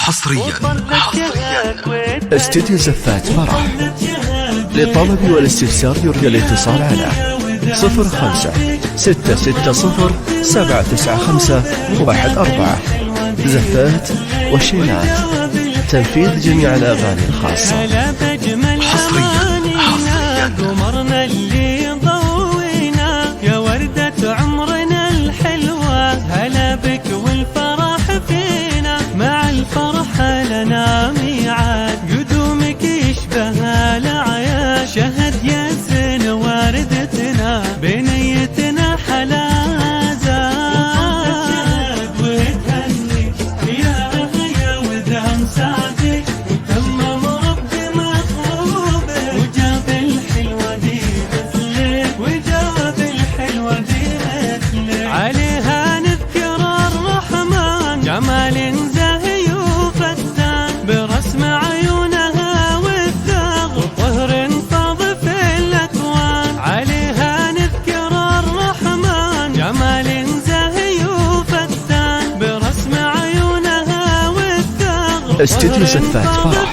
حصريا استديو زفات فرح. للطلب والاستفسار يرجى الاتصال على 05-660-795-14 زفات وشينات. تنفيذ جميع الأغاني الخاصة. حصريا قمرنا اللي ضوينا يا وردة عمرنا الحلوة، هلا بك والفرح فينا، مع الفرح لنا ميعاد، قدومك يشبه الأعياد، شهد يا زين وردتنا بنيتنا حلا زاد، وتهني يا وذا مساعدك وتمم ربي مطلوبك، وجاب الحلوة دي مثلك، وجاب الحلوة دي مثلك، عليها نذكر الرحمن جمال زاهي وفتان، برسم عيونها والثغر وطهر فاض في الأكوان، عليها نذكر الرحمن جمال زاهي وفتان، برسم عيونها والثغر. استديو زفات فرح.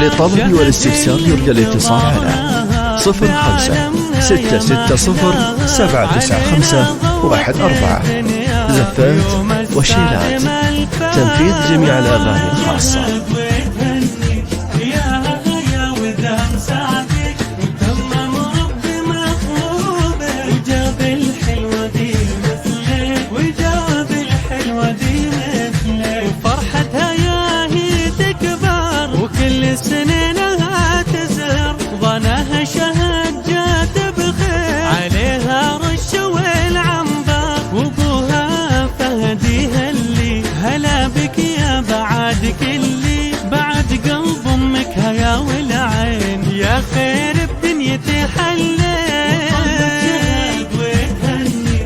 للطلب والاستفسار يرجى الاتصال على 05-660-795-14 زفات وشيلات. تنفيذ جميع الأغاني الخاصة. وكل سنينها تزهر ظناها شهد جات بخير، عليها رش والعنبر وابوها فهديها اللي هلا بك يا بعد كلي، بعد قلب امك هيا والعين يا خير بدنيتي حليت، وتهني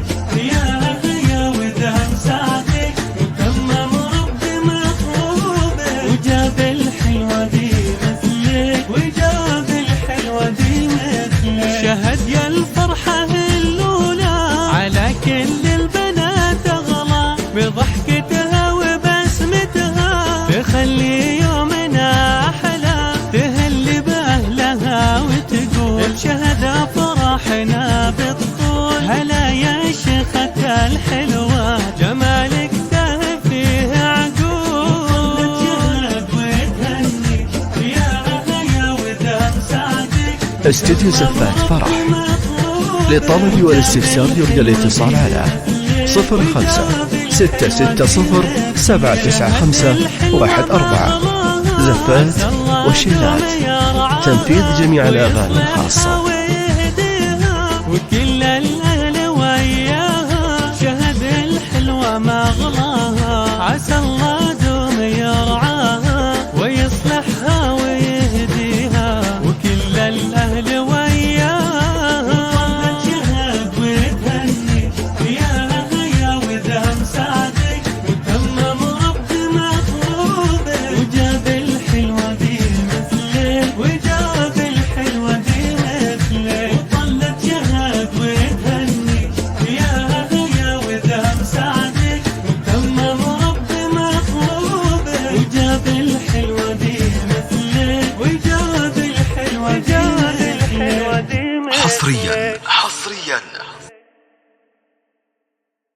يا وذا مساعدك وتمم ربي مطلوبك، وجاب الحلوة دي مثلك، وجاب الحلوة دي مثلك، شهد يا الفرحة الأولى على كل البنات أغلى، بضحكتها وبسمتها تخلي يومنا أحلى، تهلي بأهلها وتقول شهد فرحنا بالطول، هلا يا شيخة الحلوة جمالك ده فيه عقول، وتهني يا وذا مساعدك. استديو زفات فرح. للطلب والاستفسار يرجى الاتصال على 05-660-795-14 زفات وشيلات. تنفيذ جميع الأغاني الخاصة. وكل